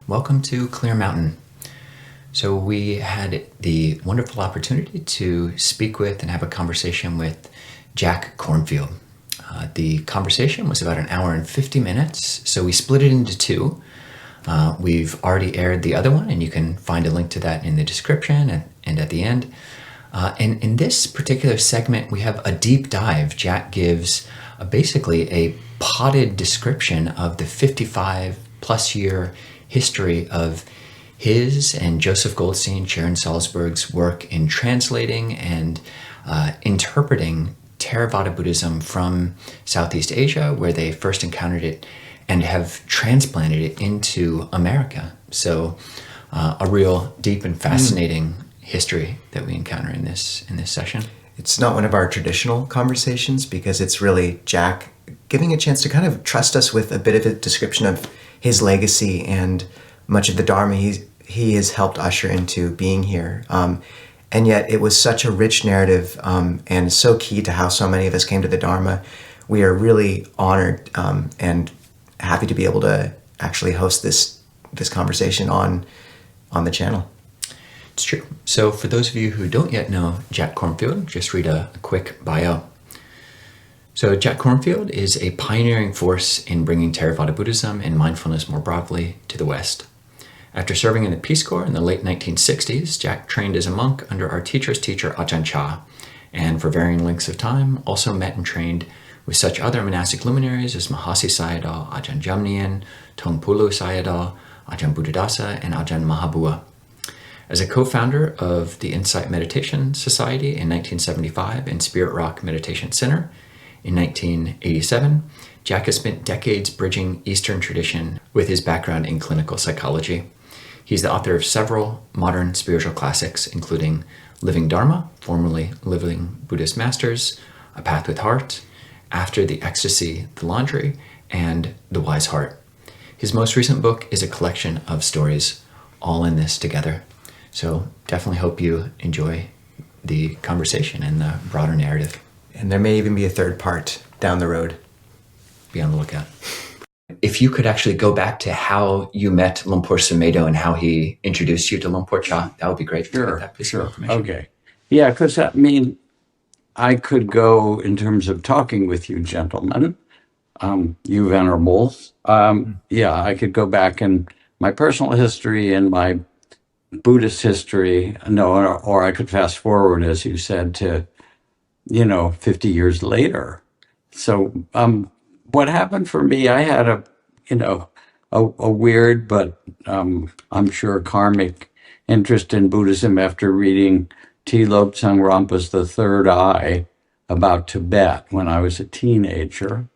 Welcome to Clear Mountain. So we had the wonderful opportunity to speak with and have a conversation with Jack Kornfield. The conversation was about an hour and 50 minutes, so we split it into two. We've already aired the other one, and you can find a link to that in the description and at the end. And in this particular segment, we have a deep dive. Jack gives basically a potted description of the 55-plus year history of his and Joseph Goldstein, Sharon Salzberg's work in translating and interpreting Theravada Buddhism from Southeast Asia, where they first encountered it, and have transplanted it into America. So a real deep and fascinating history that we encounter in this session. It's not one of our traditional conversations because it's really Jack giving a chance to kind of trust us with a bit of a description of his legacy and much of the Dharma he has helped usher into being here. And yet it was such a rich narrative and so key to how so many of us came to the Dharma. We are really honored and happy to be able to actually host this conversation on the channel. It's true. So for those of you who don't yet know Jack Kornfield, just read a quick bio. So Jack Kornfield is a pioneering force in bringing Theravada Buddhism and mindfulness more broadly to the West. After serving in the Peace Corps in the late 1960s, Jack trained as a monk under our teacher's teacher Ajahns, and for varying lengths of time also met and trained with such other monastic luminaries as Mahasi Sayadaw, Ajahn Jamnian, Tongpulu Sayadaw, Ajahn Buddhadasa, and Ajahn Mahabua. As a co-founder of the Insight Meditation Society in 1975 and Spirit Rock Meditation Center in 1987, Jack has spent decades bridging Eastern tradition with his background in clinical psychology. He's the author of several modern spiritual classics, including Living Dharma, formerly Living Buddhist Masters, A Path with Heart, After the Ecstasy, The Laundry, and The Wise Heart. His most recent book is a collection of stories, all in this together. So definitely hope you enjoy the conversation and the broader narrative. And there may even be a third part down the road. Be on the lookout. If you could actually go back to how you met Lumpur Sumedho and how he introduced you to Lumpur Cha, that would be great. Sure. Okay. Yeah, because I could go in terms of talking with you gentlemen, you venerables. I could go back in my personal history and my Buddhist history, or I could fast forward, as you said, to 50 years later. So what happened for me, I had a weird but I'm sure karmic interest in Buddhism after reading T. Lobsang Rampa's The Third Eye about Tibet when I was a teenager.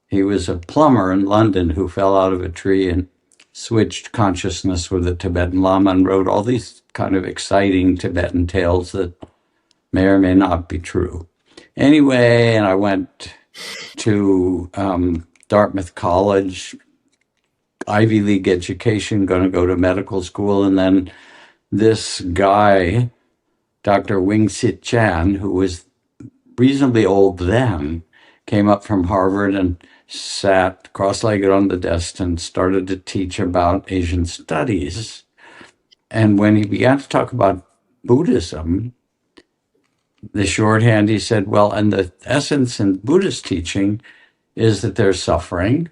He was a plumber in London who fell out of a tree and switched consciousness with a Tibetan Lama and wrote all these kind of exciting Tibetan tales that may or may not be true. Anyway, and I went to Dartmouth College, Ivy League education, going to go to medical school, and then this guy, Dr. Wing Sit Chan, who was reasonably old then, came up from Harvard and sat cross-legged on the desk and started to teach about Asian studies. And when he began to talk about Buddhism, the shorthand, he said, well, and the essence in Buddhist teaching is that there's suffering.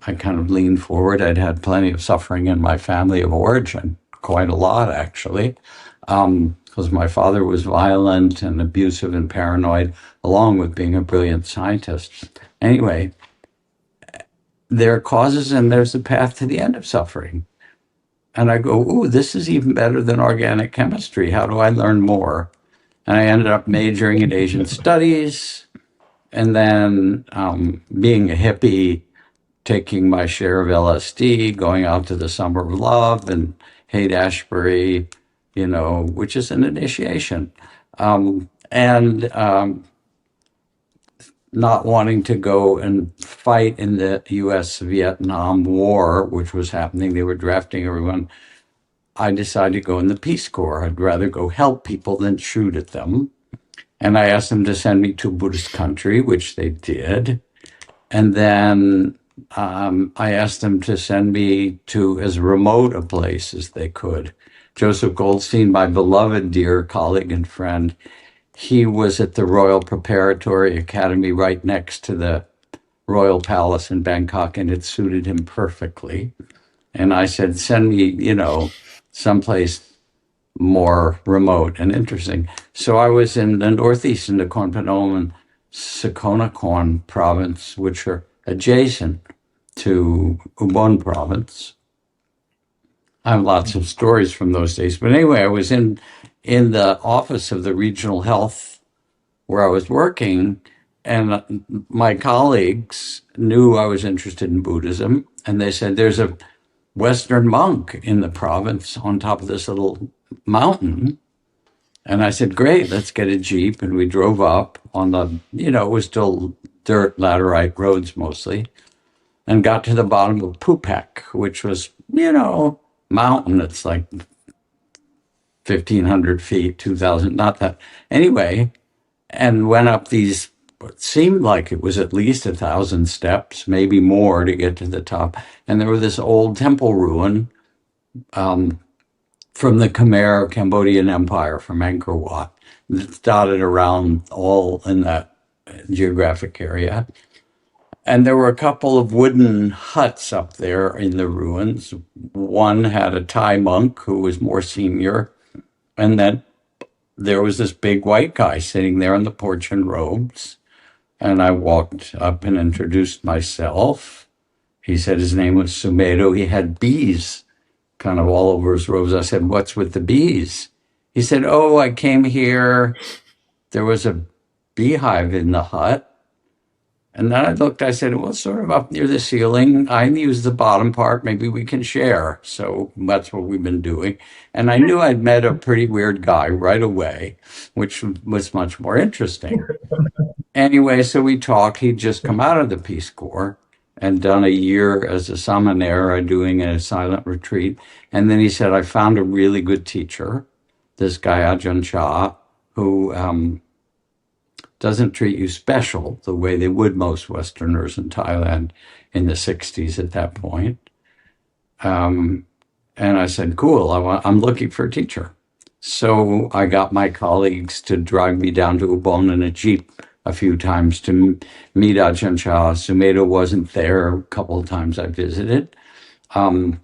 I kind of leaned forward. I'd had plenty of suffering in my family of origin, quite a lot, actually, because my father was violent and abusive and paranoid, along with being a brilliant scientist. Anyway, there are causes and there's a path to the end of suffering. And I go, ooh, this is even better than organic chemistry. How do I learn more? And I ended up majoring in Asian studies, and then being a hippie, taking my share of LSD, going out to the Summer of Love and Haight-Ashbury, which is an initiation. And not wanting to go and fight in the U.S.-Vietnam War, which was happening, they were drafting everyone, I decided to go in the Peace Corps. I'd rather go help people than shoot at them. And I asked them to send me to a Buddhist country, which they did. And then I asked them to send me to as remote a place as they could. Joseph Goldstein, my beloved dear colleague and friend, he was at the Royal Preparatory Academy right next to the Royal Palace in Bangkok, and it suited him perfectly. And I said, send me, someplace more remote and interesting. So I was in the northeast in the Nakhon Phanom and Sakonakorn province, which are adjacent to Ubon province. I have lots of stories from those days. But anyway, I was in the office of the regional health where I was working, and my colleagues knew I was interested in Buddhism, and they said, there's a Western monk in the province on top of this little mountain. And I said, great, let's get a Jeep. And we drove up on the, it was still dirt, laterite roads mostly, and got to the bottom of Pupek, which was, mountain. It's like 1,500 feet, 2,000, not that. Anyway, and went up these, what seemed like it was at least 1,000 steps, maybe more to get to the top. And there was this old temple ruin from the Khmer Cambodian Empire, from Angkor Wat, that's dotted around all in that geographic area. And there were a couple of wooden huts up there in the ruins. One had a Thai monk who was more senior, and then there was this big white guy sitting there on the porch in robes. And I walked up and introduced myself. He said his name was Sumedho. He had bees kind of all over his robes. I said, what's with the bees? He said, oh, I came here. There was a beehive in the hut. And then I looked, I said, well, it's sort of up near the ceiling. I used the bottom part. Maybe we can share. So that's what we've been doing. And I knew I'd met a pretty weird guy right away, which was much more interesting. Anyway, so we talked. He'd just come out of the Peace Corps and done a year as a samanera doing a silent retreat. And then he said, I found a really good teacher, this guy Ajahn Chah, who doesn't treat you special the way they would most Westerners in Thailand in the 60s at that point. And I said, cool, I'm looking for a teacher. So I got my colleagues to drive me down to Ubon in a Jeep a few times to meet Ajahn Chah. Sumedho wasn't there a couple of times I visited. I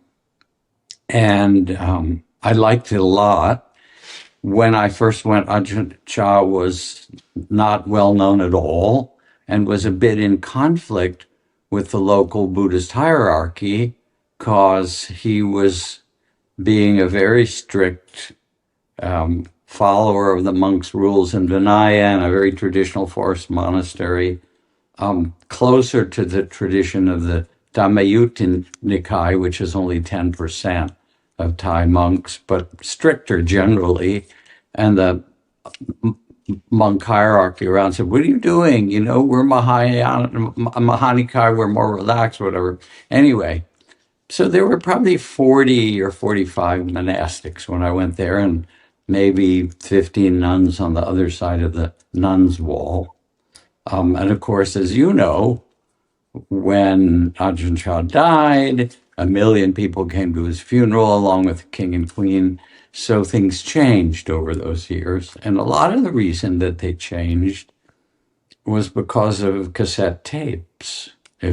liked it a lot. When I first went, Ajahn Chah was not well known at all and was a bit in conflict with the local Buddhist hierarchy because he was being a very strict follower of the monks' rules in Vinaya and a very traditional forest monastery, closer to the tradition of the Dhammayutta Nikai, which is only 10% of Thai monks, but stricter generally. And the monk hierarchy around said, what are you doing? We're Mahanikai, we're more relaxed, whatever. Anyway, so there were probably 40 or 45 monastics when I went there, and maybe 15 nuns on the other side of the nuns' wall. And of course, as you know, when Ajahn Chah died, 1 million people came to his funeral along with the king and queen. So things changed over those years. And a lot of the reason that they changed was because of cassette tapes. I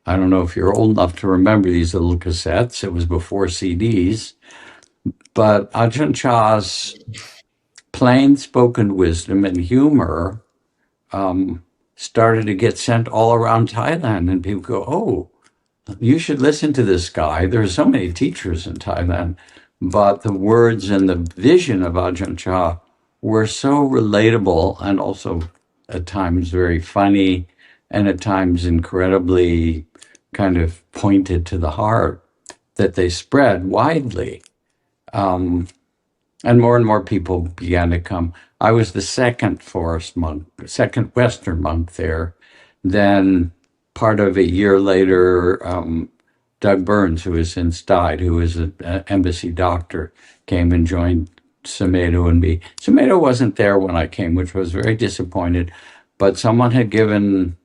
don't know if you're old enough to remember these little cassettes. It was before CDs. But Ajahn Chah's plain spoken wisdom and humor started to get sent all around Thailand. And people go, oh, you should listen to this guy. There are so many teachers in Thailand. But the words and the vision of Ajahn Chah were so relatable and also at times very funny and at times incredibly kind of pointed to the heart that they spread widely. And more people began to come. I was the second Western monk there. Then part of a year later, Doug Burns, who has since died, who is an embassy doctor, came and joined Sumedho and me. Sumedho wasn't there when I came, which was very disappointed, but someone had given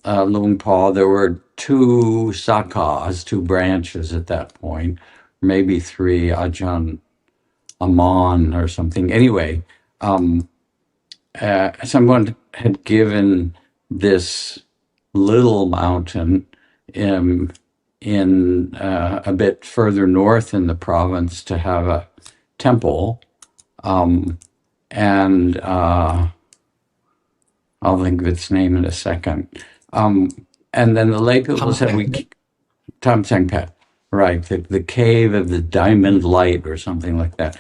Luang Por, there were two sakas, two branches at that point, maybe three, Ajahn Aman or something. Anyway, someone had given this little mountain in a bit further north in the province to have a temple, and I'll think of its name in a second. And then the lay people said, Tam Sangpat, right, the cave of the diamond light or something like that.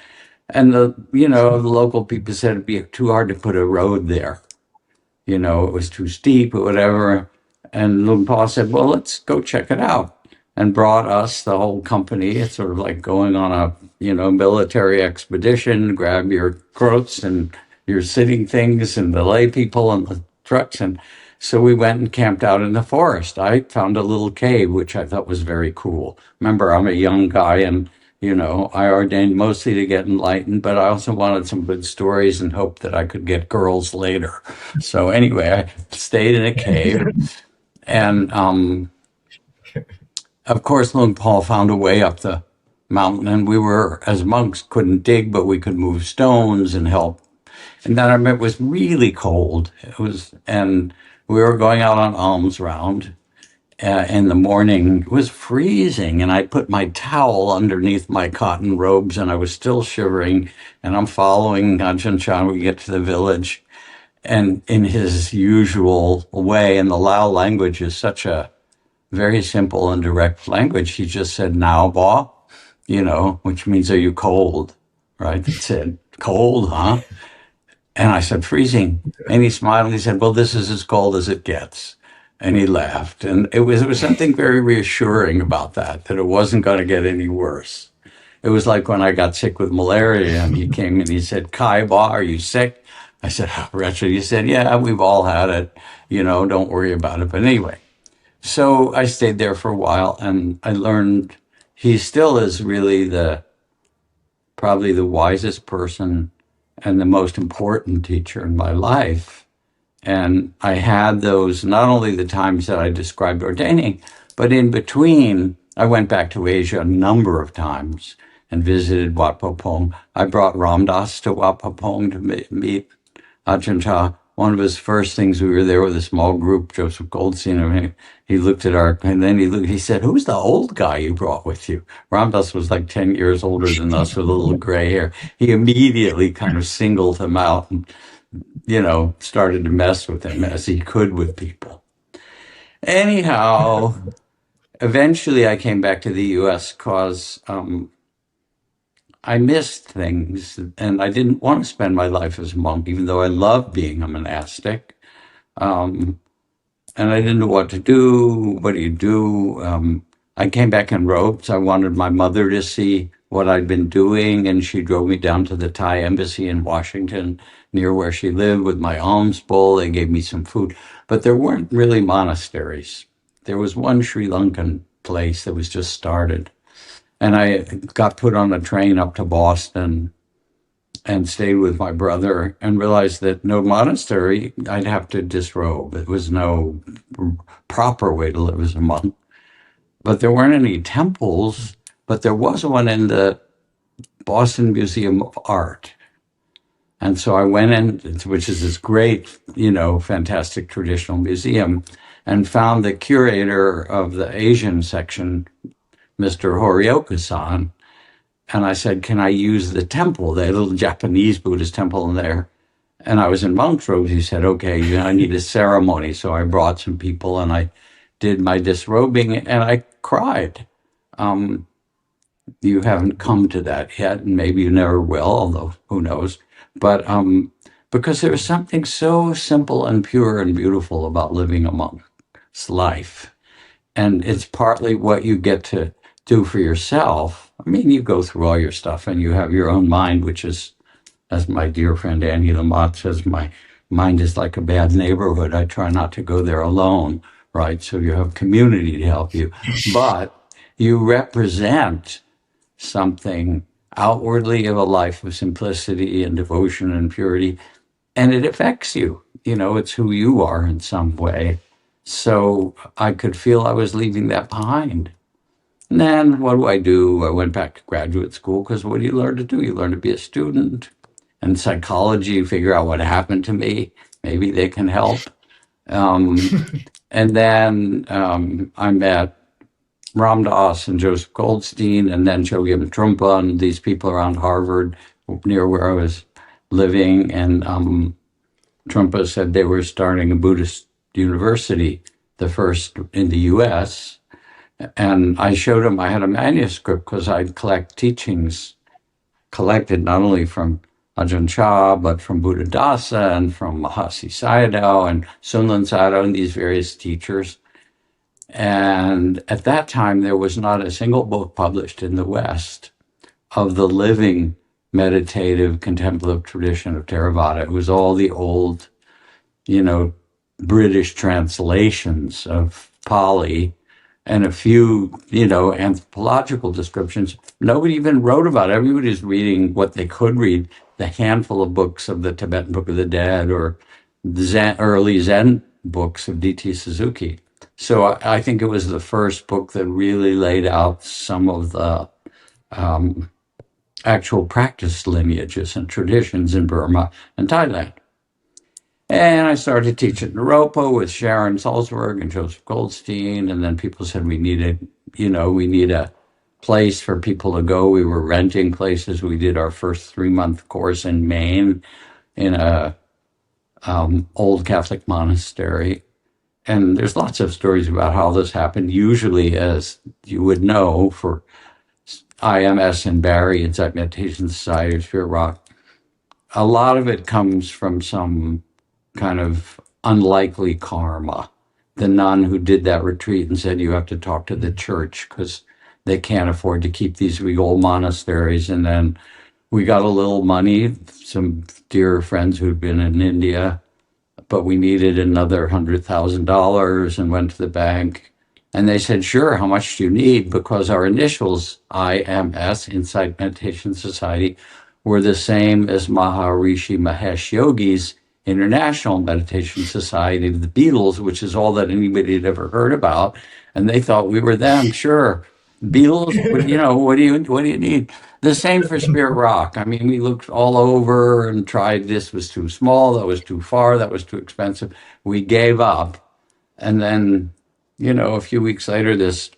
And the local people said it'd be too hard to put a road there. It was too steep or whatever. And Luang Por said, well, let's go check it out. And brought us, the whole company. It's sort of like going on a, military expedition, grab your groats and your sitting things and the lay people and the trucks. And so we went and camped out in the forest. I found a little cave, which I thought was very cool. Remember, I'm a young guy and I ordained mostly to get enlightened, but I also wanted some good stories and hoped that I could get girls later. So anyway, I stayed in a cave, and of course, Luang Por found a way up the mountain, and we were, as monks, couldn't dig, but we could move stones and help. And then I remember it was really cold. And we were going out on alms round, in the morning. It was freezing, and I put my towel underneath my cotton robes, and I was still shivering. And I'm following Ajahn Chah. We get to the village, and in his usual way, and the Lao language is such a very simple and direct language, he just said, "Now, ba," which means, "Are you cold?" Right? He said, "Cold, huh?" And I said, "Freezing." And he smiled and he said, "Well, this is as cold as it gets." And he laughed. And it was something very reassuring about that it wasn't going to get any worse. It was like when I got sick with malaria and he came and he said, "Kai Ba, are you sick?" I said, "How wretched." He said, "Yeah, we've all had it. Don't worry about it." But anyway, so I stayed there for a while and I learned he still is really probably the wisest person and the most important teacher in my life. And I had those, not only the times that I described ordaining, but in between, I went back to Asia a number of times and visited Wat Pho Pong. I brought Ram Dass to Wat Pho Pong to meet Ajahn Chah. One of his first things, we were there with a small group, Joseph Goldstein, and he looked at and then he said, "Who's the old guy you brought with you?" Ram Dass was like 10 years older than us with a little gray hair. He immediately kind of singled him out and started to mess with him as he could with people. Anyhow, eventually I came back to the US because I missed things and I didn't want to spend my life as a monk, even though I loved being a monastic. And I didn't know what to do. What do you do? I came back in robes. I wanted my mother to see what I'd been doing, and she drove me down to the Thai embassy in Washington, near where she lived, with my alms bowl. They gave me some food, but there weren't really monasteries. There was one Sri Lankan place that was just started, and I got put on a train up to Boston and stayed with my brother and realized that no monastery, I'd have to disrobe. It was no proper way to live as a monk. But there weren't any temples, but there was one in the Boston Museum of Art. And so I went in, which is this great, fantastic traditional museum, and found the curator of the Asian section, Mr. Horioka-san. And I said, "Can I use the temple, the little Japanese Buddhist temple in there?" And I was in monk's robes. He said, "Okay, I need a ceremony." So I brought some people and I did my disrobing and I cried. You haven't come to that yet, and maybe you never will, although who knows. But because there is something so simple and pure and beautiful about living a monk's life. And it's partly what you get to do for yourself. I mean, you go through all your stuff and you have your own mind, which is, as my dear friend Annie Lamott says, my mind is like a bad neighborhood. I try not to go there alone, right? So you have community to help you. But you represent something outwardly of a life of simplicity and devotion and purity, and it affects you. It's who you are in some way. So I could feel I was leaving that behind. And then what do? I went back to graduate school because what do you learn to do? You learn to be a student. And psychology, you figure out what happened to me. Maybe they can help. Um, and then I met Ram Dass and Joseph Goldstein, and then Chogyam Trungpa, and these people around Harvard, near where I was living. And Trungpa said they were starting a Buddhist university, the first in the U.S. And I showed him I had a manuscript because I'd collect teachings collected not only from Ajahn Chah, but from Buddhadasa and from Mahasi Sayadaw and Sunlan Sayadaw and these various teachers. And at that time, there was not a single book published in the West of the living meditative contemplative tradition of Theravada. It was all the old, you know, British translations of Pali and a few, anthropological descriptions. Nobody even wrote about it. Everybody's reading what they could read, the handful of books of the Tibetan Book of the Dead or early Zen books of D.T. Suzuki. So I think it was the first book that really laid out some of the actual practice lineages and traditions in Burma and Thailand. And I started teaching Naropa with Sharon Salzberg and Joseph Goldstein. And then people said we need a place for people to go. We were renting places. We did our first 3-month course in Maine in a old Catholic monastery. And there's lots of stories about how this happened. Usually, as you would know, for IMS and Barry, Insight Meditation Society of Spirit Rock, a lot of it comes from some kind of unlikely karma. The nun who did that retreat and said, you have to talk to the church because they can't afford to keep these big old monasteries. And then we got a little money, some dear friends who'd been in India, but we needed another $100,000 and went to the bank. And they said, sure, how much do you need? Because our initials, IMS, Insight Meditation Society, were the same as Maharishi Mahesh Yogi's International Meditation Society, the Beatles, which is all that anybody had ever heard about. And they thought we were them, sure. Beatles, what do you need? The same for Spirit Rock. I mean, we looked all over and tried. This was too small. That was too far. That was too expensive. We gave up. And then, a few weeks later, this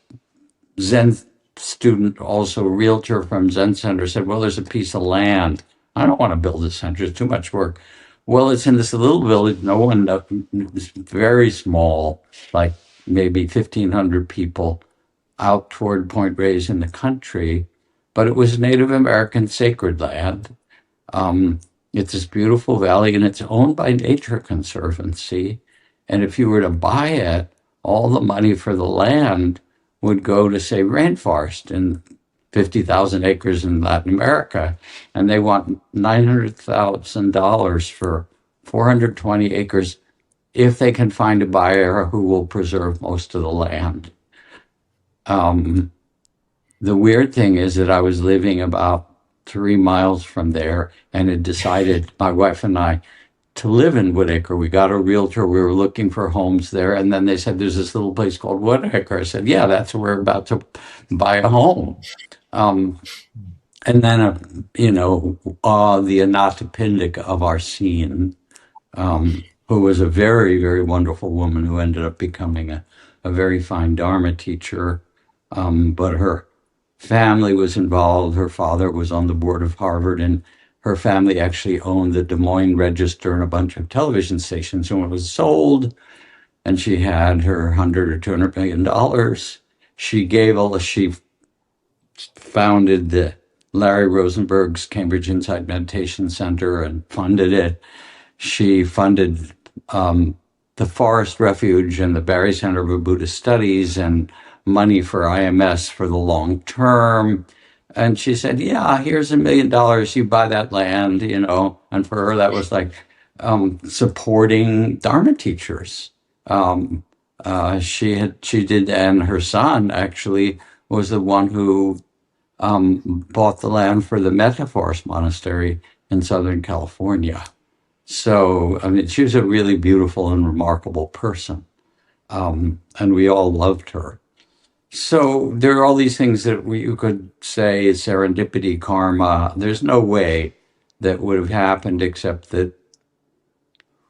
Zen student, also realtor from Zen Center, said, well, there's a piece of land. I don't want to build a center. It's too much work. Well, it's in this little village. It's very small, like maybe 1,500 people out toward Point Reyes in the country, but it was Native American sacred land. It's this beautiful valley, and it's owned by Nature Conservancy. And if you were to buy it, all the money for the land would go to save rainforest in 50,000 acres in Latin America. And they want $900,000 for 420 acres if they can find a buyer who will preserve most of the land. The weird thing is that I was living about 3 miles from there and had decided, my wife and I, to live in Woodacre. We got a realtor. We were looking for homes there. And then they said, there's this little place called Woodacre. I said, yeah, that's where we're about to buy a home. And then, the Anathapindika of our scene, who was a very, very wonderful woman who ended up becoming a very fine Dharma teacher. But her family was involved. Her father was on the board of Harvard, and her family actually owned the Des Moines Register and a bunch of television stations. And when it was sold, and she had her $100 or $200 million, she founded the Larry Rosenberg's Cambridge Insight Meditation Center and funded it. She funded the Forest Refuge and the Barry Center for Buddhist Studies and money for IMS for the long term. And she said, yeah, here's $1 million. You buy that land, And for her, that was like supporting Dharma teachers. She did, and her son actually was the one who bought the land for the Metta Forest Monastery in Southern California. So, I mean, she was a really beautiful and remarkable person. and we all loved her. So there are all these things that you could say is serendipity, karma. There's no way that would have happened except that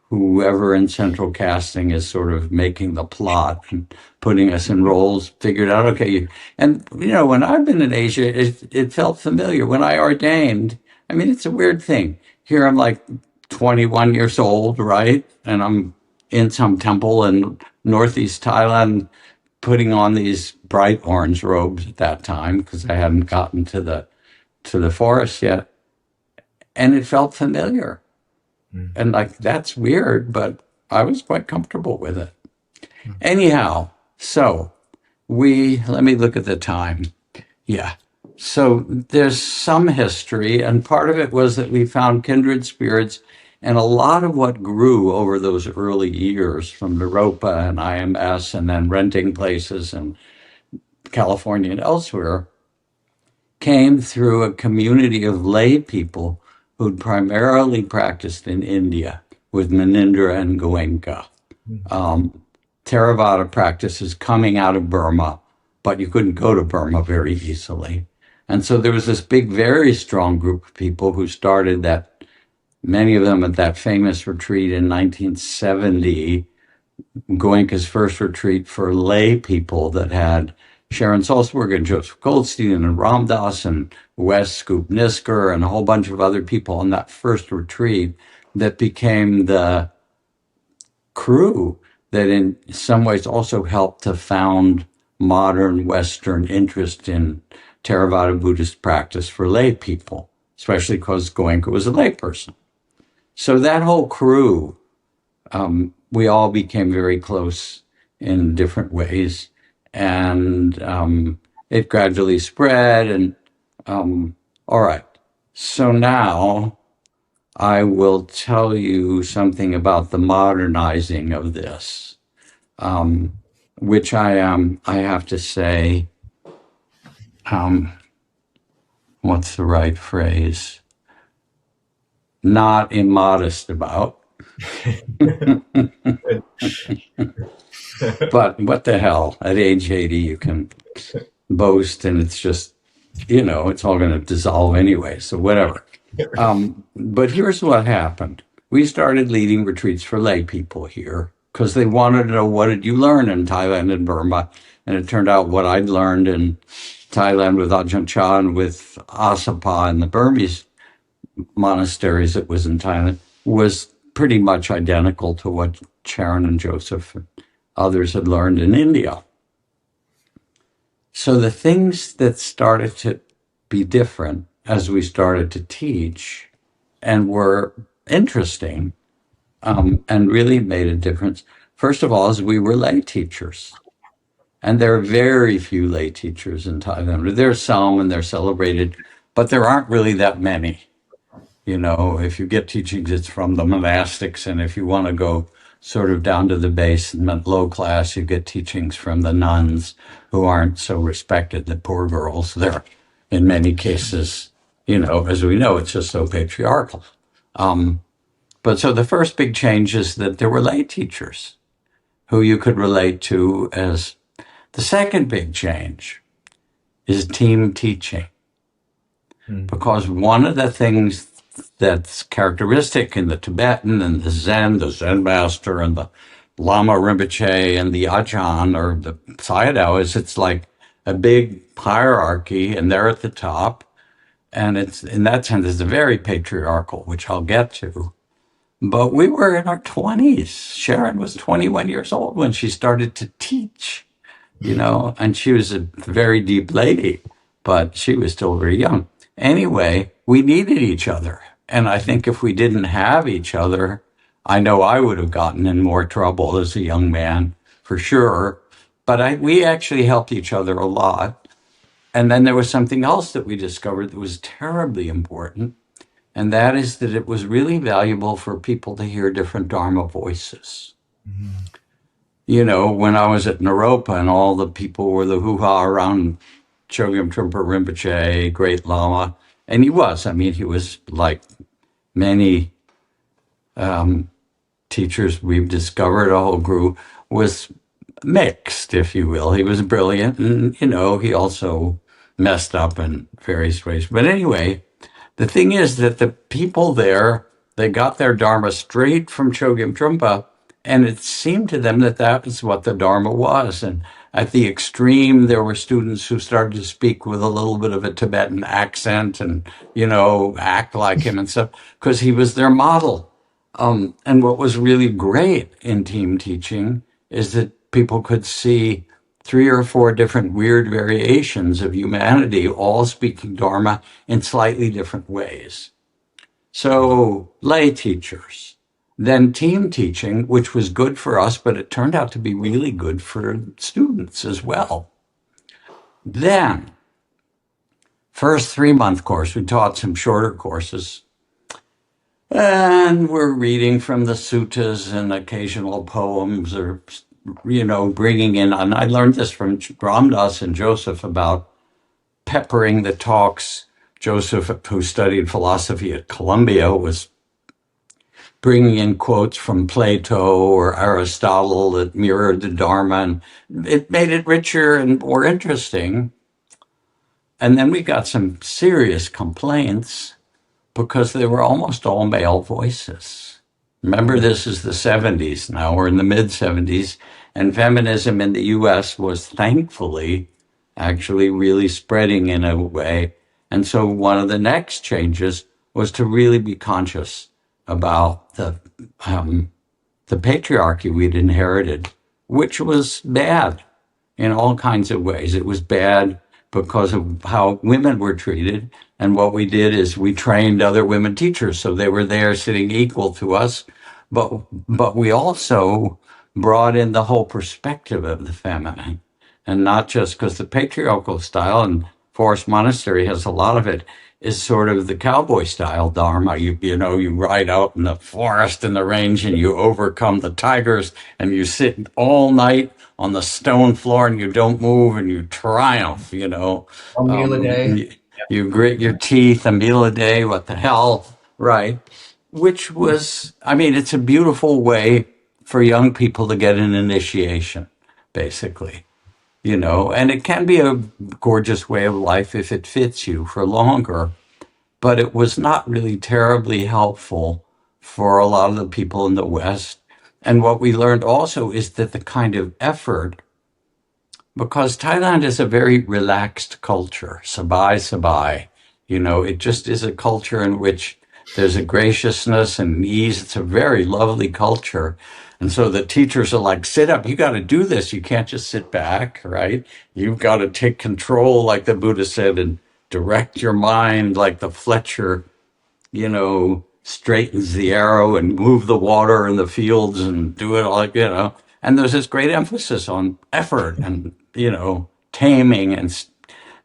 whoever in central casting is sort of making the plot and putting us in roles, figured out, okay. And, when I've been in Asia, it felt familiar. When I ordained, I mean, it's a weird thing. Here I'm like 21 years old, right? And I'm in some temple in northeast Thailand putting on these bright orange robes at that time because I hadn't gotten to the forest yet. And it felt familiar. And like, that's weird, but I was quite comfortable with it. Anyhow, so let me look at the time. Yeah. So there's some history, and part of it was that we found kindred spirits, and a lot of what grew over those early years from Naropa and IMS and then renting places in California and elsewhere came through a community of lay people who'd primarily practiced in India with Manindra and Goenka. Theravada practices coming out of Burma, but you couldn't go to Burma very easily. And so there was this big, very strong group of people who started that, many of them at that famous retreat in 1970, Goenka's first retreat for lay people that had Sharon Salzberg and Joseph Goldstein and Ram Dass and Wes Scoop Nisker and a whole bunch of other people on that first retreat that became the crew that in some ways also helped to found modern Western interest in Theravada Buddhist practice for lay people, especially because Goenka was a lay person. So that whole crew, we all became very close in different ways, and it gradually spread. And all right, so now I will tell you something about the modernizing of this, which I have to say, what's the right phrase? Not immodest about. But what the hell? At age 80, you can boast, and it's just, it's all going to dissolve anyway. So whatever. But here's what happened. We started leading retreats for lay people here because they wanted to know, what did you learn in Thailand and Burma? And it turned out what I'd learned in Thailand with Ajahn Chah and with Asapa and the Burmese monasteries that was in Thailand was pretty much identical to what Sharon and Joseph and others had learned in India. So the things that started to be different as we started to teach and were interesting and really made a difference, first of all, is we were lay teachers. And there are very few lay teachers in Thailand. There are some, and they're celebrated, but there aren't really that many. If you get teachings, it's from the monastics, and if you want to go sort of down to the base and low class, you get teachings from the nuns who aren't so respected, the poor girls. They're, in many cases, as we know, it's just so patriarchal. But so the first big change is that there were lay teachers who you could relate to as. The second big change is team teaching. Because one of the things that's characteristic in the Tibetan and the Zen master and the Lama Rinpoche and the Ajahn or the Sayadaws, it's like a big hierarchy, and they're at the top. And it's, in that sense, it's very patriarchal, which I'll get to. But we were in our 20s. Sharon was 21 years old when she started to teach, and she was a very deep lady, but she was still very young. Anyway, we needed each other. And I think if we didn't have each other, I know I would have gotten in more trouble as a young man, for sure. But we actually helped each other a lot. And then there was something else that we discovered that was terribly important. And that is that it was really valuable for people to hear different Dharma voices. When I was at Naropa and all the people were the hoo-ha around Chogyam Trungpa Rinpoche, great Lama. And he was like many teachers we've discovered, a whole group, was mixed, if you will. He was brilliant, and he also messed up in various ways. But anyway, the thing is that the people there, they got their Dharma straight from Chogyam Trungpa, and it seemed to them that that was what the Dharma was. And at the extreme, there were students who started to speak with a little bit of a Tibetan accent and, act like him and stuff, because he was their model. And what was really great in team teaching is that people could see three or four different weird variations of humanity, all speaking Dharma in slightly different ways. So, lay teachers, then team teaching, which was good for us, but it turned out to be really good for students as well. Then, first 3-month course, we taught some shorter courses. And we're reading from the suttas and occasional poems or, bringing in, and I learned this from Ramdas and Joseph about peppering the talks. Joseph, who studied philosophy at Columbia, was bringing in quotes from Plato or Aristotle that mirrored the Dharma, and it made it richer and more interesting. And then we got some serious complaints because they were almost all male voices. Remember, this is the 70s. Now we're in the mid 70s, and feminism in the US was thankfully actually really spreading in a way. And so one of the next changes was to really be conscious about the patriarchy we'd inherited, which was bad in all kinds of ways. It was bad because of how women were treated. And what we did is we trained other women teachers, so they were there sitting equal to us. But we also brought in the whole perspective of the feminine, and not just because the patriarchal style, and Forest Monastery has a lot of it, is sort of the cowboy style Dharma. You ride out in the forest and the range and you overcome the tigers and you sit all night on the stone floor and you don't move and you triumph, A meal a day. you grit your teeth, a meal a day, what the hell, right? Which was, I mean, it's a beautiful way for young people to get an initiation, basically, and it can be a gorgeous way of life if it fits you for longer, but it was not really terribly helpful for a lot of the people in the West. And what we learned also is that the kind of effort, because Thailand is a very relaxed culture, sabai sabai, it just is a culture in which there's a graciousness and ease. It's a very lovely culture. And so the teachers are like, sit up, you got to do this. You can't just sit back, right? You've got to take control, like the Buddha said, and direct your mind like the Fletcher, straightens the arrow and move the water in the fields and do it all. And there's this great emphasis on effort and, taming. And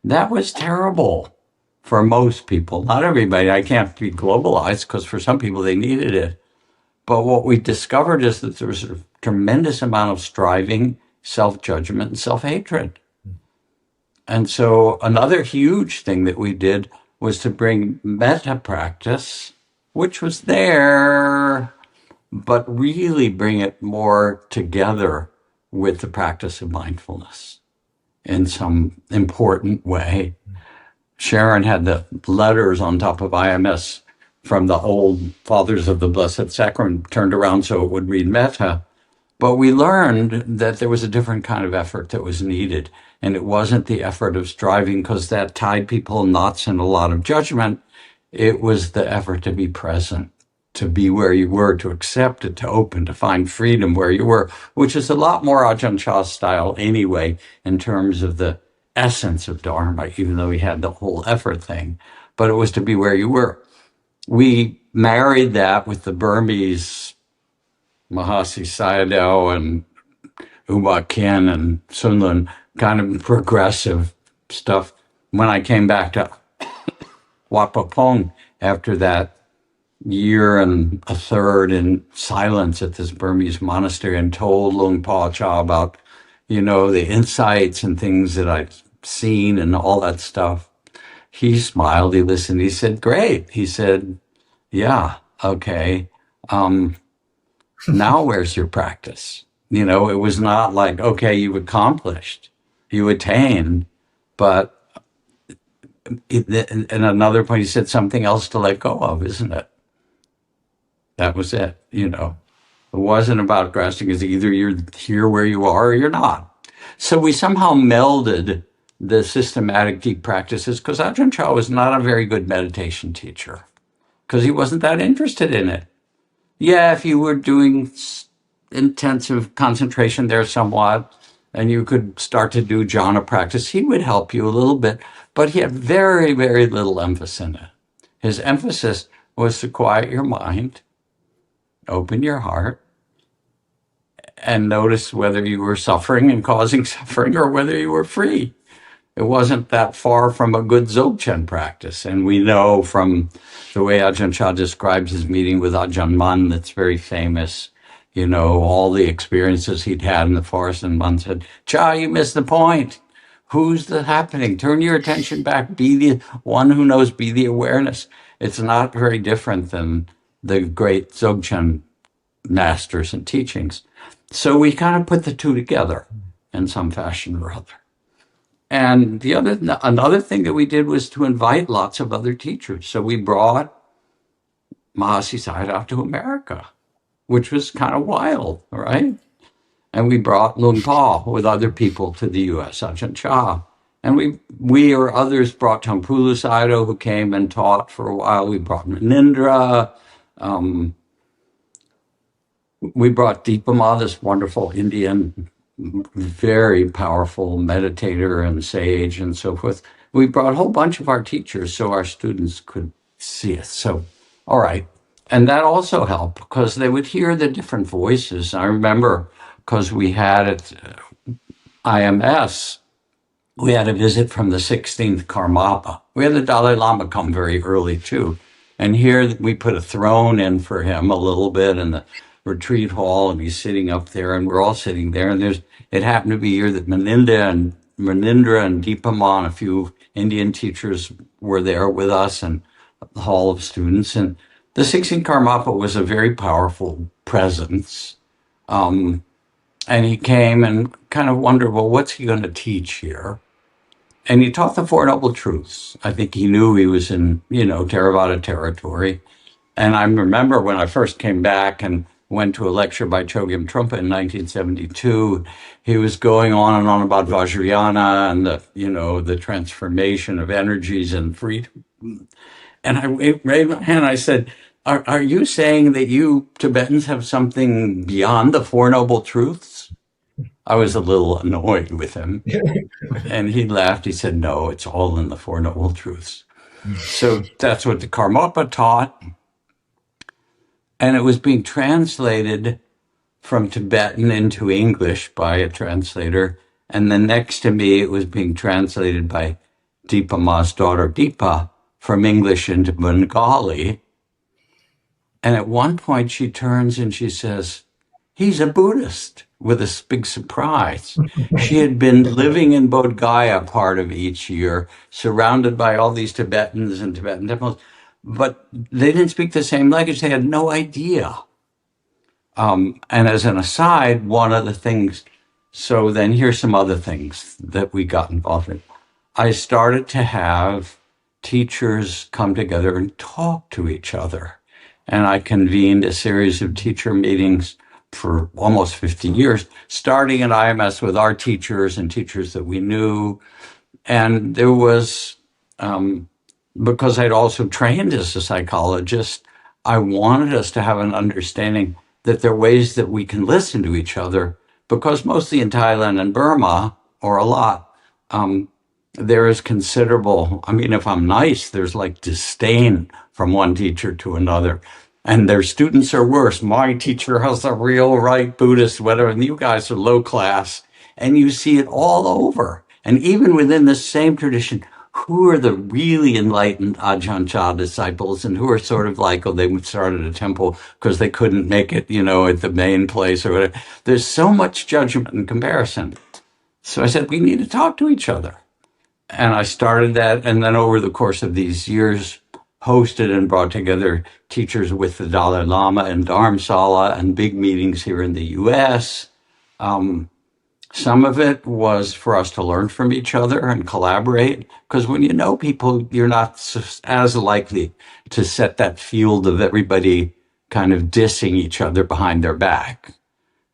that was terrible for most people. Not everybody. I can't be globalized because for some people they needed it. But what we discovered is that there was a tremendous amount of striving, self-judgment, and self-hatred. And so another huge thing that we did was to bring metta practice, which was there, but really bring it more together with the practice of mindfulness in some important way. Sharon had the letters on top of IMS from the old Fathers of the Blessed Sacrament turned around so it would read metta. But we learned that there was a different kind of effort that was needed. And it wasn't the effort of striving because that tied people in knots and a lot of judgment. It was the effort to be present, to be where you were, to accept it, to open, to find freedom where you were, which is a lot more Ajahn Chah style anyway, in terms of the essence of Dharma, even though he had the whole effort thing. But it was to be where you were. We married that with the Burmese Mahasi Sayadaw and Uma Kin and Sunlun, kind of progressive stuff. When I came back to Wat Pah Pong after that year and a third in silence at this Burmese monastery and told Luang Por Chah about, the insights and things that I'd seen and all that stuff, he smiled, he listened, he said, great. He said, yeah, okay. Now where's your practice? It was not like, okay, you accomplished, you attained, but and another point, he said something else to let go of, isn't it? That was it. It wasn't about grasping, it's either you're here where you are or you're not. So we somehow melded the systematic deep practices because Ajahn Chah was not a very good meditation teacher because he wasn't that interested in it. Yeah, if you were doing intensive concentration there somewhat, and you could start to do jhana practice, he would help you a little bit, but he had very, very little emphasis in it. His emphasis was to quiet your mind, open your heart, and notice whether you were suffering and causing suffering or whether you were free. It wasn't that far from a good Dzogchen practice. And we know from the way Ajahn Chah describes his meeting with Ajahn Mun, that's very famous, all the experiences he'd had in the forest. And Mun said, Chah, you missed the point. Who's the happening? Turn your attention back. Be the one who knows, be the awareness. It's not very different than the great Dzogchen masters and teachings. So we kind of put the two together in some fashion or other. And another thing that we did was to invite lots of other teachers. So we brought Mahasi Sayadaw to America, which was kind of wild, right? And we brought Lung Pa with other people to the U.S., Ajahn Chah. And we or others brought Tampulu Sayadaw, who came and taught for a while. We brought Manindra. We brought Deepama, this wonderful Indian, very powerful meditator and sage and so forth. We brought a whole bunch of our teachers so our students could see it. So, all right. And that also helped because they would hear the different voices. I remember because we had at IMS, we had a visit from the 16th Karmapa. We had the Dalai Lama come very early too. And here we put a throne in for him a little bit in the retreat hall, and he's sitting up there, and we're all sitting there. And it happened to be here that Manindra and Deepama and a few Indian teachers were there with us, and the hall of students. And the 16th Karmapa was a very powerful presence. And he came and kind of wondered, well, what's he going to teach here? And he taught the Four Noble Truths. I think he knew he was in, Theravada territory. And I remember when I first came back and went to a lecture by Chogyam Trungpa in 1972, he was going on and on about Vajrayana and the transformation of energies and freedom. And I raised my hand. I said, are you saying that you Tibetans have something beyond the Four Noble Truths? I was a little annoyed with him. And he laughed. He said, no, it's all in the Four Noble Truths. So that's what the Karmapa taught. And it was being translated from Tibetan into English by a translator. And then next to me, it was being translated by Deepa Ma's daughter, Deepa, from English into Bengali. And at one point, she turns and she says, he's a Buddhist, with a big surprise. She had been living in Bodh Gaya part of each year, surrounded by all these Tibetans and Tibetan temples, but they didn't speak the same language. They had no idea. And as an aside, one of the things, so then here's some other things that we got involved in. I started to have teachers come together and talk to each other. And I convened a series of teacher meetings for almost 50 years, starting at IMS with our teachers and teachers that we knew. And there was, because I'd also trained as a psychologist, I wanted us to have an understanding that there are ways that we can listen to each other, because mostly in Thailand and Burma, or a lot, there is considerable, if I'm nice, there's like disdain from one teacher to another. And their students are worse. My teacher has a real right Buddhist, whatever, and you guys are low class. And you see it all over. And even within the same tradition, who are the really enlightened Ajahn Chah disciples and who are sort of like, they started a temple because they couldn't make it, at the main place or whatever. There's so much judgment and comparison. So I said, we need to talk to each other. And I started that. And then over the course of these years, hosted and brought together teachers with the Dalai Lama and Dharamsala and big meetings here in the U.S. Some of it was for us to learn from each other and collaborate, because when you know people, you're not as likely to set that field of everybody kind of dissing each other behind their back,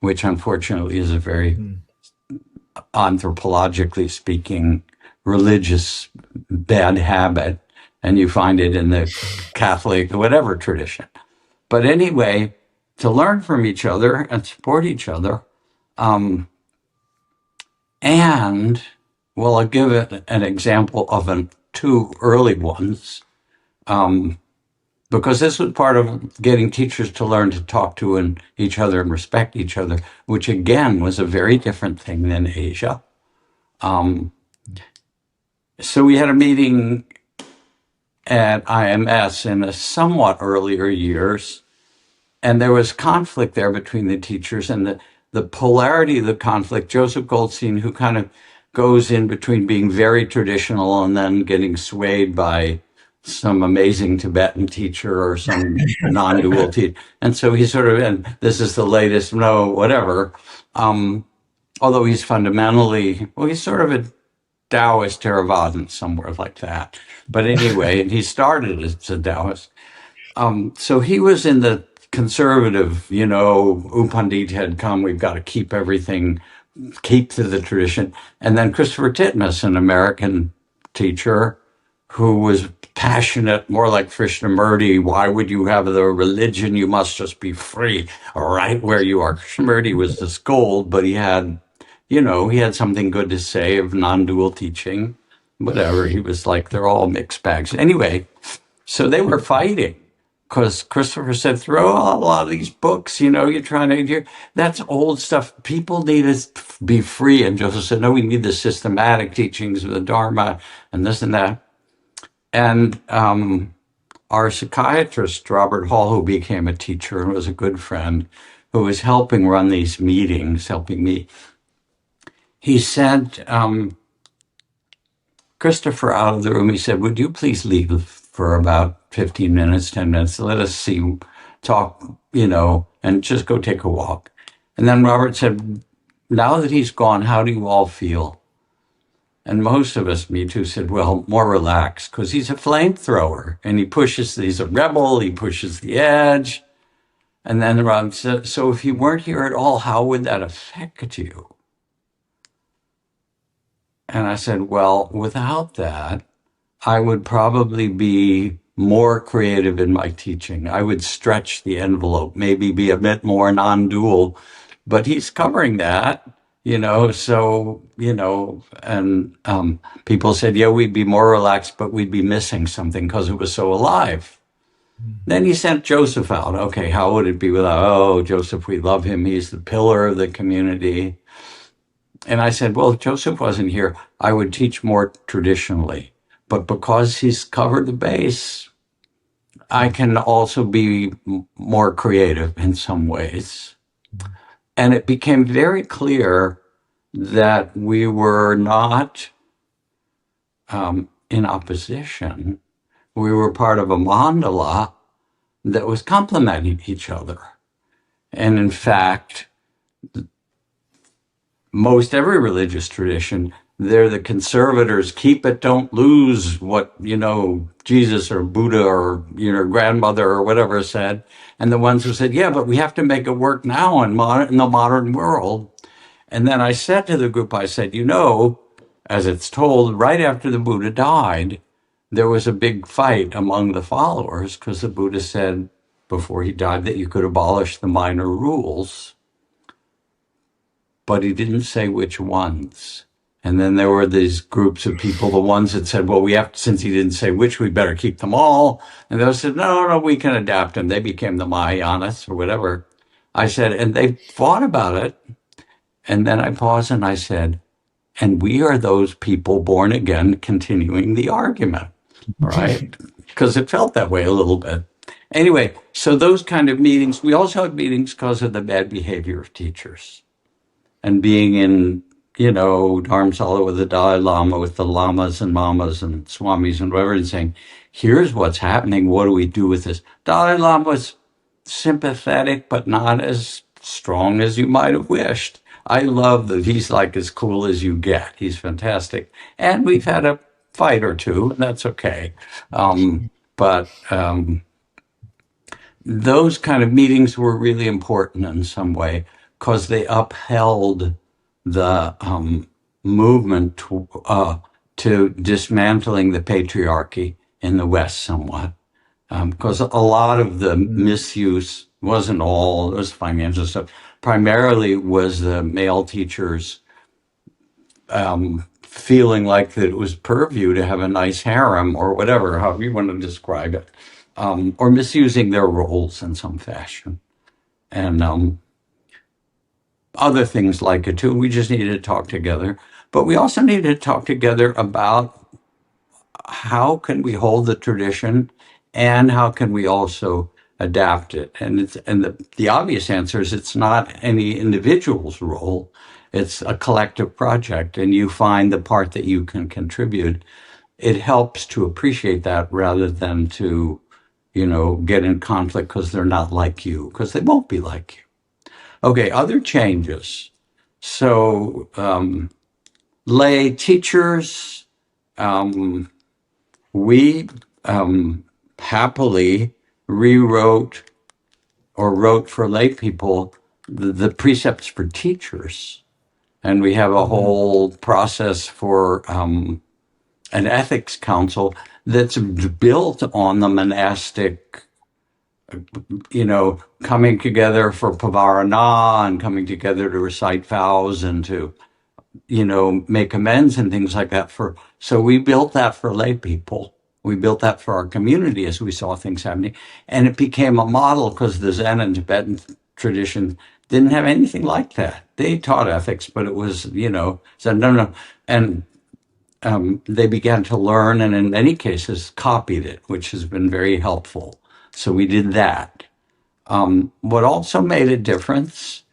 which unfortunately is a very, anthropologically speaking, religious bad habit. And you find it in the Catholic, whatever tradition. But anyway, to learn from each other and support each other. And, well, I'll give it an example of two early ones, because this was part of getting teachers to learn to talk to each other and respect each other, which again was a very different thing than Asia. So we had a meeting at IMS in a somewhat earlier years, and there was conflict there between the teachers, and the polarity of the conflict. Joseph Goldstein, who kind of goes in between being very traditional and then getting swayed by some amazing Tibetan teacher or some non-dual teacher, and so he's sort of, and this is the latest, no, whatever. Although he's fundamentally, well, he's sort of a Taoist Theravadan, somewhere like that. But anyway, and he started as a Taoist. So he was in the conservative, U Pandit had come, we've got to keep everything, keep to the tradition. And then Christopher Titmuss, an American teacher who was passionate, more like Krishnamurti. Why would you have the religion? You must just be free, right where you are. Krishnamurti was the scold, but he had something good to say of non-dual teaching, whatever. He was like, they're all mixed bags. Anyway, so they were fighting because Christopher said, throw out a lot of these books, you're trying to, that's old stuff. People need to be free. And Joseph said, no, we need the systematic teachings of the Dharma and this and that. And our psychiatrist, Robert Hall, who became a teacher and was a good friend, who was helping run these meetings, helping me, he sent Christopher out of the room. He said, would you please leave for about 15 minutes, 10 minutes, let us talk, and just go take a walk. And then Robert said, now that he's gone, how do you all feel? And most of us, me too, said, well, more relaxed, because he's a flamethrower and he's a rebel, he pushes the edge. And then Rob said, so if he weren't here at all, how would that affect you? And I said, well, without that, I would probably be more creative in my teaching. I would stretch the envelope, maybe be a bit more non-dual, but he's covering that, and people said, yeah, we'd be more relaxed, but we'd be missing something because it was so alive. Then he sent Joseph out. Okay, how would it be without, Joseph, we love him. He's the pillar of the community. And I said, well, if Joseph wasn't here, I would teach more traditionally. But because he's covered the base, I can also be more creative in some ways. And it became very clear that we were not in opposition. We were part of a mandala that was complementing each other. And in fact, most every religious tradition, they're the conservators, keep it, don't lose what, Jesus or Buddha or your grandmother or whatever said. And the ones who said, yeah, but we have to make it work now in the modern world. And then I said to the group, I said, as it's told, right after the Buddha died, there was a big fight among the followers because the Buddha said before he died that you could abolish the minor rules. But he didn't say which ones. And then there were these groups of people, the ones that said, well, since he didn't say which, we better keep them all. And those said, no, we can adapt them. They became the Mahayanas or whatever. I said, and they fought about it. And then I paused and I said, and we are those people born again continuing the argument, right? Because it felt that way a little bit. Anyway, so those kind of meetings, we also had meetings because of the bad behavior of teachers. And being in, Dharamsala with the Dalai Lama, with the lamas and mamas and swamis and whatever, and saying, here's what's happening, what do we do with this? Dalai Lama was sympathetic, but not as strong as you might have wished. I love that he's like as cool as you get. He's fantastic. And we've had a fight or two, and that's okay. But those kind of meetings were really important in some way because they upheld the movement to dismantling the patriarchy in the West somewhat. Because a lot of the misuse wasn't all, it was financial stuff. Primarily was the male teachers feeling like that it was purview to have a nice harem or whatever, however you want to describe it, or misusing their roles in some fashion. And other things like it too. We just needed to talk together. But we also needed to talk together about how can we hold the tradition and how can we also adapt it. And the obvious answer is it's not any individual's role. It's a collective project, and you find the part that you can contribute. It helps to appreciate that rather than to, get in conflict because they're not like you, because they won't be like you. Okay, other changes. So, lay teachers, we happily rewrote or wrote for lay people the precepts for teachers. And we have a whole process for an ethics council that's built on the monastic, coming together for pavarana and coming together to recite vows and to, make amends and things like that. So we built that for lay people. We built that for our community as we saw things happening. And it became a model because the Zen and Tibetan tradition didn't have anything like that. They taught ethics, but it was, said, no. And they began to learn and in many cases copied it, which has been very helpful. So we did that. What also made a difference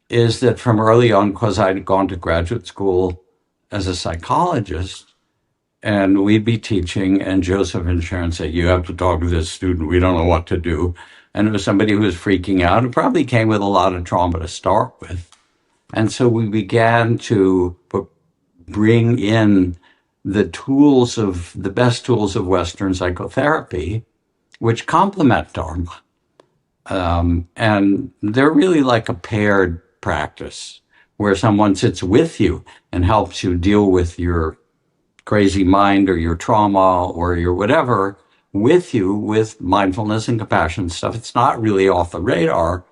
is that from early on, because I'd gone to graduate school as a psychologist, and we'd be teaching, and Joseph and Sharon say, you have to talk to this student. We don't know what to do. And it was somebody who was freaking out. It probably came with a lot of trauma to start with. And so we began to bring in the best tools of Western psychotherapy, which complement Dharma. And they're really like a paired practice where someone sits with you and helps you deal with your crazy mind or your trauma or your whatever with you with mindfulness and compassion stuff. It's not really off the radar.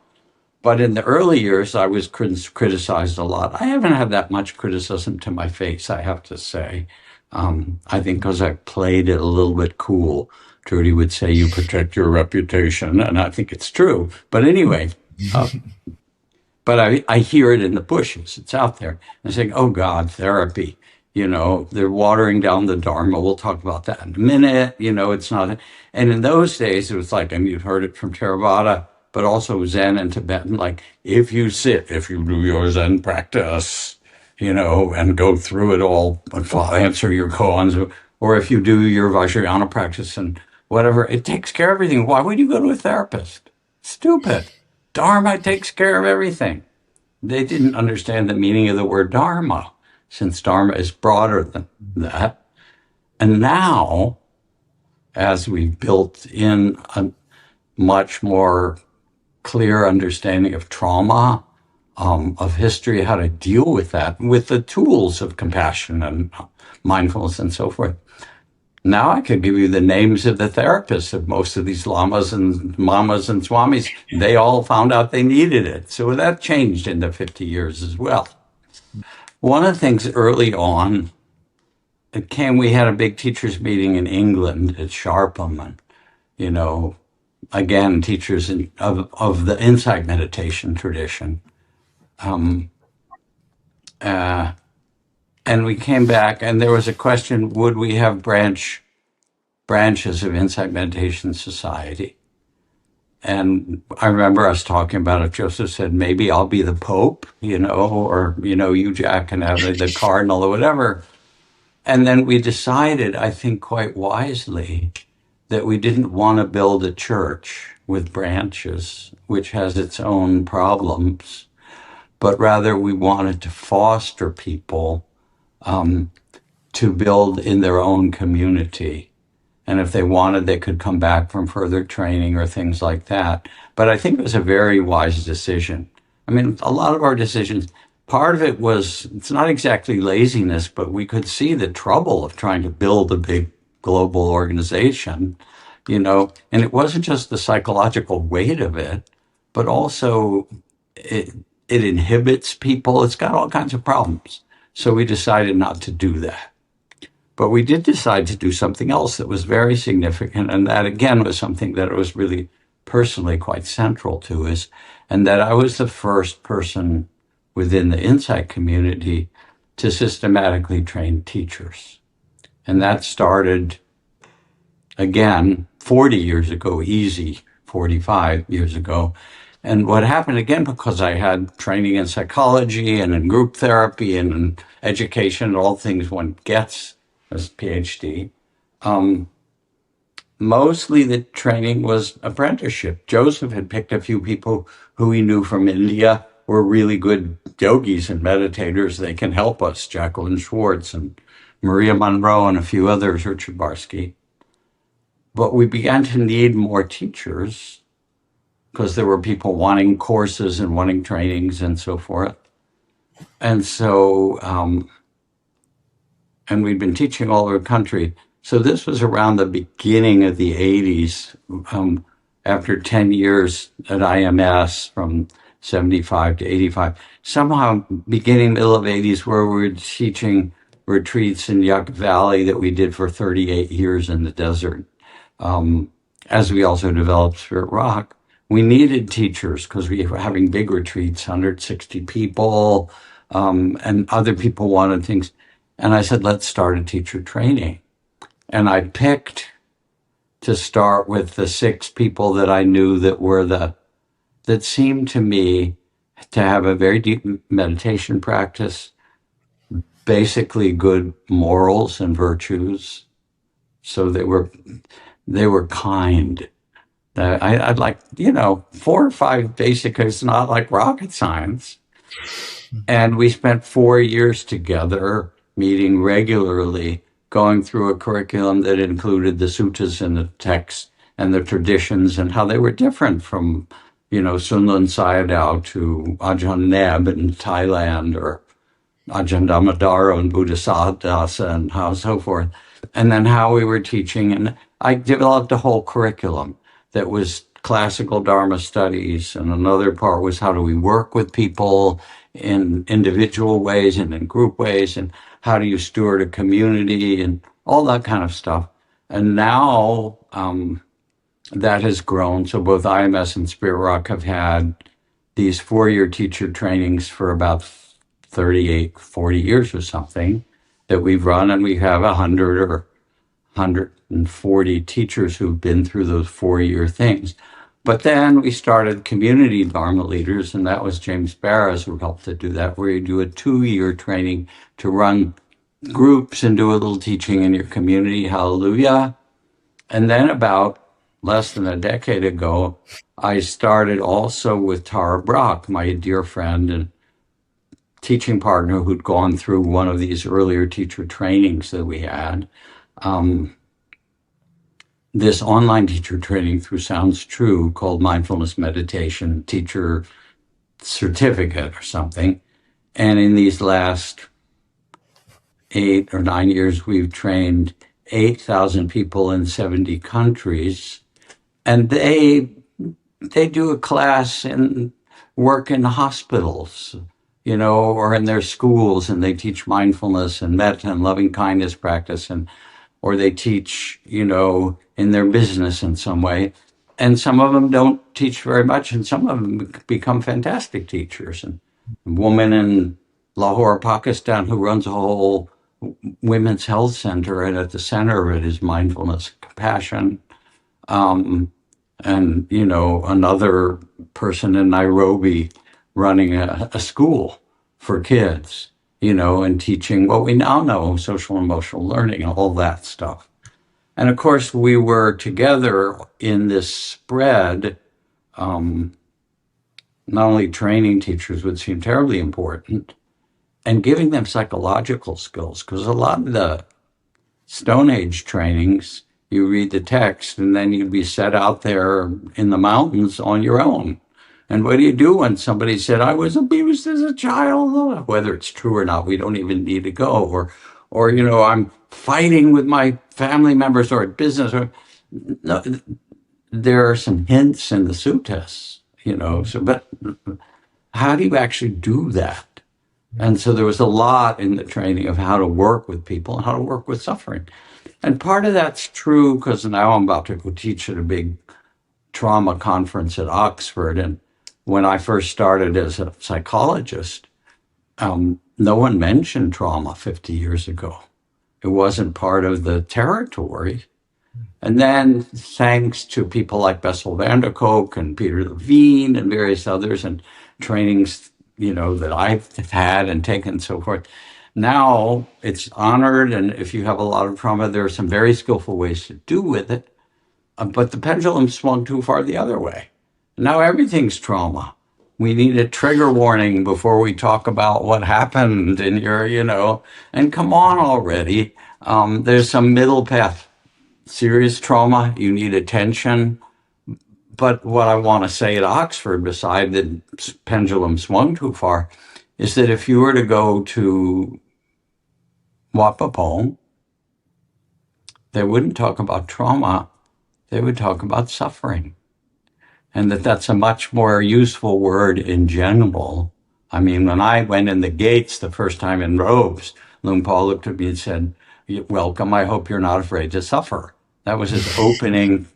But in the early years, I was criticized a lot. I haven't had that much criticism to my face, I have to say. I think because I played it a little bit cool. Trudy would say, you protect your reputation, and I think it's true. But anyway, but I hear it in the bushes. It's out there. I'm saying, oh, God, therapy. They're watering down the Dharma. We'll talk about that in a minute. It's not. And in those days, it was like, and you've heard it from Theravada, but also Zen and Tibetan, like, if you do your Zen practice, and go through it all and answer your koans, or if you do your Vajrayana practice and whatever, it takes care of everything. Why would you go to a therapist? Stupid. Dharma takes care of everything. They didn't understand the meaning of the word Dharma, since Dharma is broader than that. And now, as we've built in a much more clear understanding of trauma, of history, how to deal with that, with the tools of compassion and mindfulness and so forth. Now I could give you the names of the therapists of most of these lamas and mamas and swamis. They all found out they needed it. So that changed in the 50 years as well. One of the things early on, we had a big teachers meeting in England at Sharpham, and, again, teachers of the insight meditation tradition. And we came back, and there was a question, would we have branches of Insight Meditation Society? And I remember us talking about it. Joseph said, maybe I'll be the Pope, or, you, Jack, can have the Cardinal or whatever. And then we decided, I think quite wisely, that we didn't want to build a church with branches, which has its own problems. but rather we wanted to foster people to build in their own community. And if they wanted, they could come back from further training or things like that. But I think it was a very wise decision. I mean, a lot of our decisions, part of it was, it's not exactly laziness, but we could see the trouble of trying to build a big global organization, and it wasn't just the psychological weight of it, but also it, it inhibits people. It's got all kinds of problems. So we decided not to do that. But we did decide to do something else that was very significant, and that again was something that was really personally quite central to us, and that I was the first person within the Insight community to systematically train teachers. And that started, again, 40 years ago, easy 45 years ago. And what happened again, because I had training in psychology and in group therapy and in education, all things one gets as a PhD, mostly the training was apprenticeship. Joseph had picked a few people who he knew from India were really good yogis and meditators. They can help us, Jacqueline Schwartz and Maria Monroe and a few others, Richard Barsky. But we began to need more teachers because there were people wanting courses and wanting trainings and so forth. And so, and we'd been teaching all over the country. So this was around the beginning of the 80s, after 10 years at IMS from 75 to 85. Somehow, beginning middle of 80s, where we were teaching retreats in Yucca Valley that we did for 38 years in the desert. As we also developed Spirit Rock, we needed teachers because we were having big retreats, 160 people, and other people wanted things. And I said, let's start a teacher training. And I picked to start with the 6 people that I knew that seemed to me to have a very deep meditation practice, basically good morals and virtues. So they were kind. I'd like, 4 or 5 basic, it's not like rocket science. And we spent 4 years together, meeting regularly, going through a curriculum that included the suttas and the texts and the traditions and how they were different from, Sunlun Sayadaw to Ajahn Neb in Thailand or Ajahn Dhammadharo and Buddhisthasa and how so forth. And then how we were teaching. And I developed a whole curriculum that was classical Dharma studies. And another part was how do we work with people in individual ways and in group ways, and how do you steward a community and all that kind of stuff. And now that has grown. So both IMS and Spirit Rock have had these 4-year teacher trainings for about 38, 40 years or something that we've run, and we have 100 or 140 teachers who've been through those 4-year things. But then we started community Dharma leaders, and that was James Barras who helped to do that, where you do a 2-year training to run groups and do a little teaching in your community. Hallelujah. And then about less than a decade ago, I started also with Tara Brock, my dear friend and teaching partner who'd gone through one of these earlier teacher trainings that we had. This online teacher training through Sounds True called Mindfulness Meditation Teacher Certificate or something. And in these last 8 or 9 years, we've trained 8,000 people in 70 countries. And they do a class and work in hospitals, or in their schools, and they teach mindfulness and metta and loving kindness practice, or they teach, in their business in some way. And some of them don't teach very much, and some of them become fantastic teachers. And a woman in Lahore, Pakistan, who runs a whole women's health center, and at the center of it is mindfulness, compassion. And, another person in Nairobi running a school for kids, and teaching what we now know, social and emotional learning and all that stuff. And of course, we were together in this spread not only training teachers would seem terribly important, and giving them psychological skills, because a lot of the Stone Age trainings, you read the text and then you'd be set out there in the mountains on your own. And what do you do when somebody said, I was abused as a child? Whether it's true or not, we don't even need to go. Or I'm fighting with my family members or at business. Or, no, there are some hints in the suttas, but how do you actually do that? And so there was a lot in the training of how to work with people and how to work with suffering. And part of that's true because now I'm about to go teach at a big trauma conference at Oxford. And when I first started as a psychologist, no one mentioned trauma 50 years ago. It wasn't part of the territory. And then thanks to people like Bessel van der Kolk and Peter Levine and various others and trainings, that I've had and taken and so forth, now it's honored. And if you have a lot of trauma, there are some very skillful ways to do with it. But the pendulum swung too far the other way. Now everything's trauma. We need a trigger warning before we talk about what happened in your, and come on already. There's some middle path. Serious trauma, you need attention. But what I want to say at Oxford, beside the pendulum swung too far, is that if you were to go to Wapapong, they wouldn't talk about trauma, they would talk about suffering. And that's a much more useful word in general. I mean, when I went in the gates the first time in robes, Luang Por looked at me and said, welcome, I hope you're not afraid to suffer. That was his opening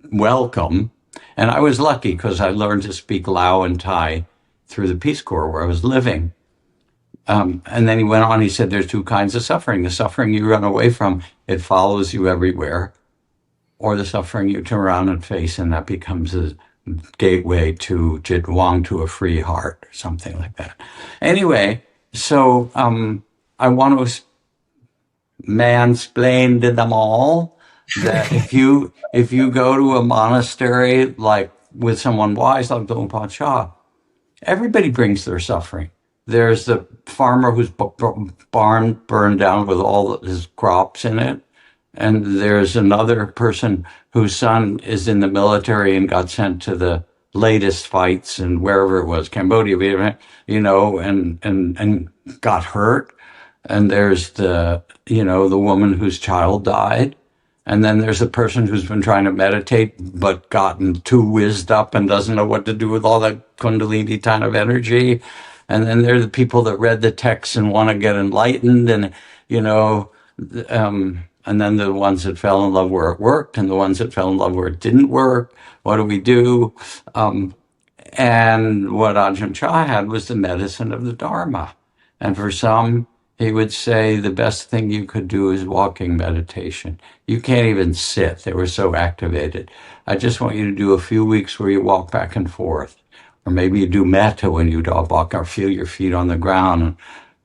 welcome. And I was lucky because I learned to speak Lao and Thai through the Peace Corps where I was living. And then he went on, he said, there's two kinds of suffering. The suffering you run away from, it follows you everywhere. Or the suffering you turn around and face, and that becomes a gateway to Jitwang, to a free heart, or something like that. Anyway, so I want to mansplain to them all that if you go to a monastery like with someone wise like Luang Por Chah, everybody brings their suffering. There's the farmer whose barn burned down with all his crops in it. And there's another person whose son is in the military and got sent to the latest fights and wherever it was, Cambodia, and got hurt. And there's the woman whose child died. And then there's a person who's been trying to meditate but gotten too whizzed up and doesn't know what to do with all that Kundalini kind of energy. And then there are the people that read the text and want to get enlightened and, and then the ones that fell in love where it worked and the ones that fell in love where it didn't work. What do we do? And what Ajahn Chah had was the medicine of the Dharma. And for some, he would say the best thing you could do is walking meditation. You can't even sit. They were so activated. I just want you to do a few weeks where you walk back and forth. Or maybe you do metta when you dog walk or feel your feet on the ground.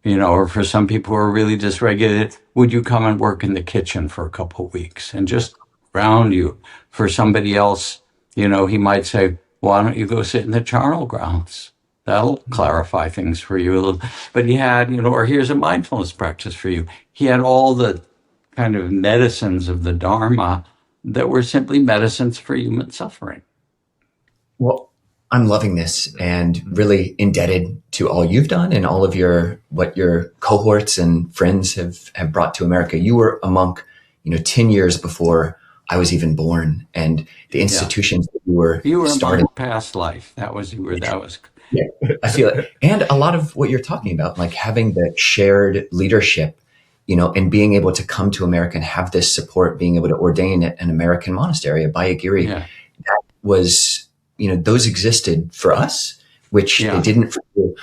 Or for some people who are really dysregulated, would you come and work in the kitchen for a couple of weeks and just ground you? For somebody else, he might say, why don't you go sit in the charnel grounds? That'll clarify things for you a little. But he had, or here's a mindfulness practice for you. He had all the kind of medicines of the Dharma that were simply medicines for human suffering. Well, I'm loving this and really indebted to all you've done and all of what your cohorts and friends have brought to America. You were a monk, 10 years before I was even born, and the institutions that you were starting. A monk past life. That was. Yeah, I feel it. And a lot of what you're talking about, like having the shared leadership, and being able to come to America and have this support, being able to ordain at an American monastery, a Bayagiri, that was, those existed for us, which they didn't for you.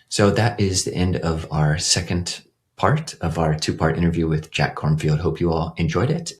So that is the end of our second part of our 2-part interview with Jack Kornfield. Hope you all enjoyed it.